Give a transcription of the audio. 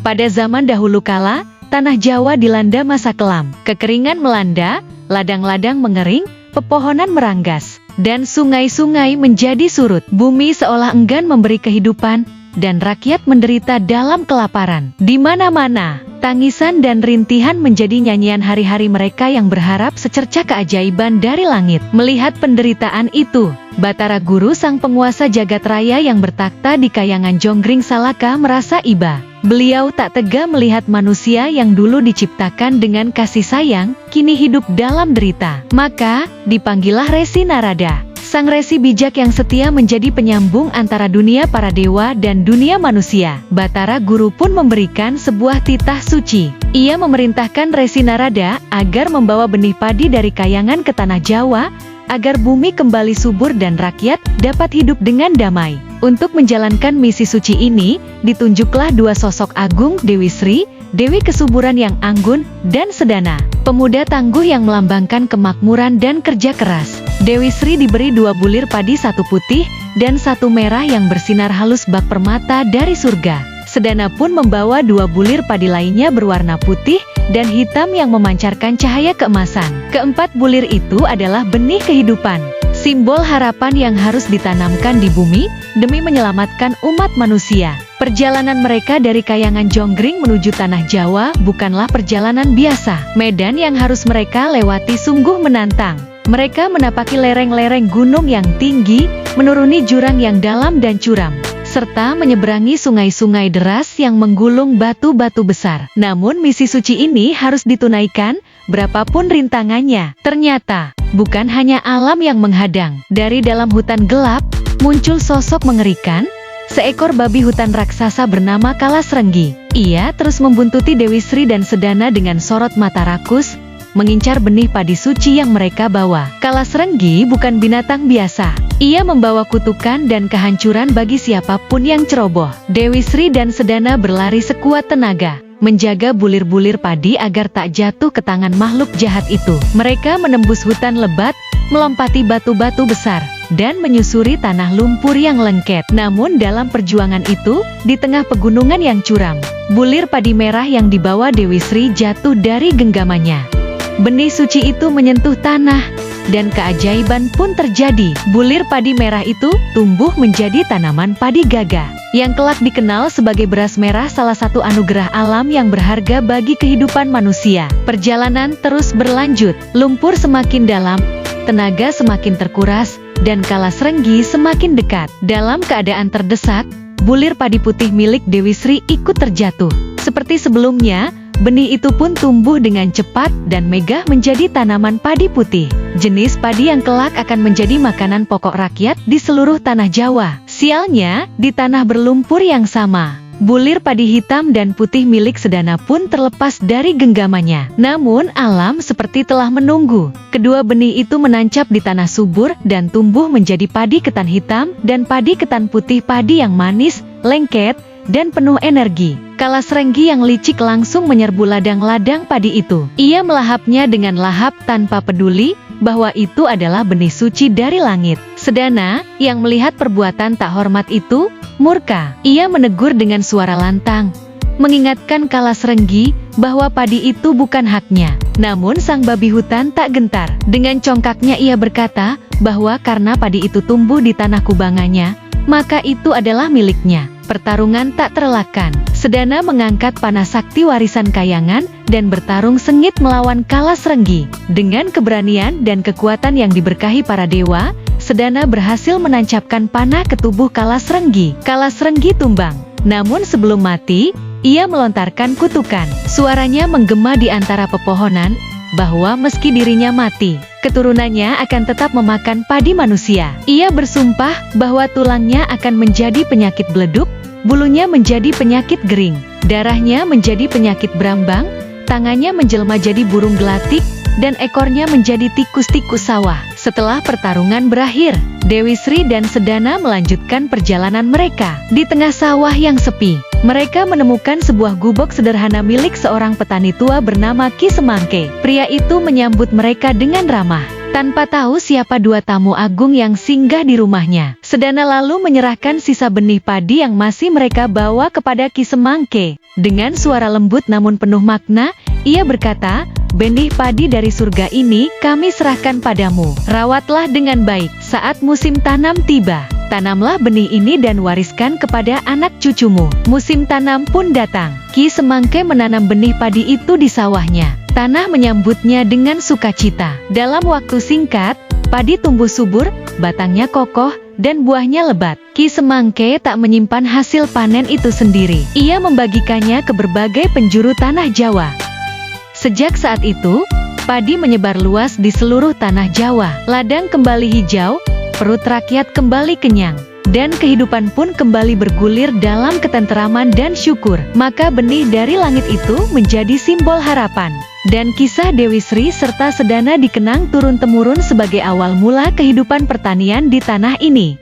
Pada zaman dahulu kala, tanah Jawa dilanda masa kelam. Kekeringan melanda, ladang-ladang mengering, pepohonan meranggas, dan sungai-sungai menjadi surut. Bumi seolah enggan memberi kehidupan, dan rakyat menderita dalam kelaparan. Di mana-mana, tangisan dan rintihan menjadi nyanyian hari-hari mereka yang berharap secerca keajaiban dari langit. Melihat penderitaan itu, Batara Guru sang penguasa jagat raya yang bertakhta di Kahyangan Jonggring Salaka merasa iba. Beliau tak tega melihat manusia yang dulu diciptakan dengan kasih sayang, kini hidup dalam derita. Maka, dipanggillah Resi Narada. Sang resi bijak yang setia menjadi penyambung antara dunia para dewa dan dunia manusia. Batara Guru pun memberikan sebuah titah suci. Ia memerintahkan Resi Narada agar membawa benih padi dari Kahyangan ke tanah Jawa, agar bumi kembali subur dan rakyat dapat hidup dengan damai. Untuk menjalankan misi suci ini, ditunjuklah dua sosok agung, Dewi Sri, Dewi Kesuburan yang anggun, dan Sedana, pemuda tangguh yang melambangkan kemakmuran dan kerja keras. Dewi Sri diberi 2 bulir padi, satu putih dan satu merah yang bersinar halus bak permata dari surga. Sedana pun membawa 2 bulir padi lainnya berwarna putih dan hitam yang memancarkan cahaya keemasan. Keempat bulir itu adalah benih kehidupan, simbol harapan yang harus ditanamkan di bumi demi menyelamatkan umat manusia. Perjalanan mereka dari Kahyangan Jonggring menuju tanah Jawa bukanlah perjalanan biasa. Medan yang harus mereka lewati sungguh menantang. Mereka menapaki lereng-lereng gunung yang tinggi, menuruni jurang yang dalam dan curam, serta menyeberangi sungai-sungai deras yang menggulung batu-batu besar. Namun misi suci ini harus ditunaikan, berapapun rintangannya. Ternyata, bukan hanya alam yang menghadang. Dari dalam hutan gelap, muncul sosok mengerikan, seekor babi hutan raksasa bernama Kalasrenggi. Ia terus membuntuti Dewi Sri dan Sedana dengan sorot mata rakus, mengincar benih padi suci yang mereka bawa. Kalasrenggi bukan binatang biasa. Ia membawa kutukan dan kehancuran bagi siapapun yang ceroboh. Dewi Sri dan Sedana berlari sekuat tenaga, menjaga bulir-bulir padi agar tak jatuh ke tangan makhluk jahat itu. Mereka menembus hutan lebat, melompati batu-batu besar, dan menyusuri tanah lumpur yang lengket. Namun dalam perjuangan itu, di tengah pegunungan yang curam, bulir padi merah yang dibawa Dewi Sri jatuh dari genggamannya. Benih suci itu menyentuh tanah, dan keajaiban pun terjadi. Bulir padi merah itu tumbuh menjadi tanaman padi gagah, yang kelak dikenal sebagai beras merah, salah satu anugerah alam yang berharga bagi kehidupan manusia. Perjalanan terus berlanjut, lumpur semakin dalam, tenaga semakin terkuras, dan Kalasrenggi semakin dekat. Dalam keadaan terdesak, bulir padi putih milik Dewi Sri ikut terjatuh. Seperti sebelumnya, benih itu pun tumbuh dengan cepat dan megah menjadi tanaman padi putih. Jenis padi yang kelak akan menjadi makanan pokok rakyat di seluruh tanah Jawa. Sialnya, di tanah berlumpur yang sama, bulir padi hitam dan putih milik Sedana pun terlepas dari genggamannya. Namun alam seperti telah menunggu. Kedua benih itu menancap di tanah subur dan tumbuh menjadi padi ketan hitam dan padi ketan putih, padi yang manis, lengket, dan penuh energi. Kalasrenggi yang licik langsung menyerbu ladang-ladang padi itu. Ia melahapnya dengan lahap tanpa peduli bahwa itu adalah benih suci dari langit. Sedana, yang melihat perbuatan tak hormat itu, murka. Ia menegur dengan suara lantang, mengingatkan Kalasrenggi bahwa padi itu bukan haknya. Namun sang babi hutan tak gentar. Dengan congkaknya ia berkata bahwa karena padi itu tumbuh di tanah kubangannya, maka itu adalah miliknya. Pertarungan tak terelakkan. Sedana mengangkat panah sakti warisan Kahyangan dan bertarung sengit melawan Kalasrenggi. Dengan keberanian dan kekuatan yang diberkahi para dewa, Sedana berhasil menancapkan panah ke tubuh Kalasrenggi. Kalasrenggi tumbang. Namun sebelum mati, ia melontarkan kutukan. Suaranya menggema di antara pepohonan, bahwa meski dirinya mati, keturunannya akan tetap memakan padi manusia. Ia bersumpah bahwa tulangnya akan menjadi penyakit beleduk, bulunya menjadi penyakit gering, darahnya menjadi penyakit berambang, tangannya menjelma jadi burung gelatik, dan ekornya menjadi tikus-tikus sawah. Setelah pertarungan berakhir, Dewi Sri dan Sedana melanjutkan perjalanan mereka. Di tengah sawah yang sepi, mereka menemukan sebuah gubuk sederhana milik seorang petani tua bernama Ki Semangke. Pria itu menyambut mereka dengan ramah. tanpa tahu siapa dua tamu agung yang singgah di rumahnya. Sedana lalu menyerahkan sisa benih padi yang masih mereka bawa kepada Ki Semangke. Dengan suara lembut namun penuh makna, ia berkata, "Benih padi dari surga ini kami serahkan padamu. Rawatlah dengan baik. Saat musim tanam tiba, tanamlah benih ini dan wariskan kepada anak cucumu." Musim tanam pun datang. Ki Semangke menanam benih padi itu di sawahnya. Tanah menyambutnya dengan sukacita. Dalam waktu singkat, padi tumbuh subur, batangnya kokoh, dan buahnya lebat. Ki Semangke tak menyimpan hasil panen itu sendiri. Ia membagikannya ke berbagai penjuru tanah Jawa. Sejak saat itu, padi menyebar luas di seluruh tanah Jawa. Ladang kembali hijau, perut rakyat kembali kenyang, dan kehidupan pun kembali bergulir dalam ketenteraman dan syukur. Maka benih dari langit itu menjadi simbol harapan. Dan kisah Dewi Sri serta Sedana dikenang turun-temurun sebagai awal mula kehidupan pertanian di tanah ini.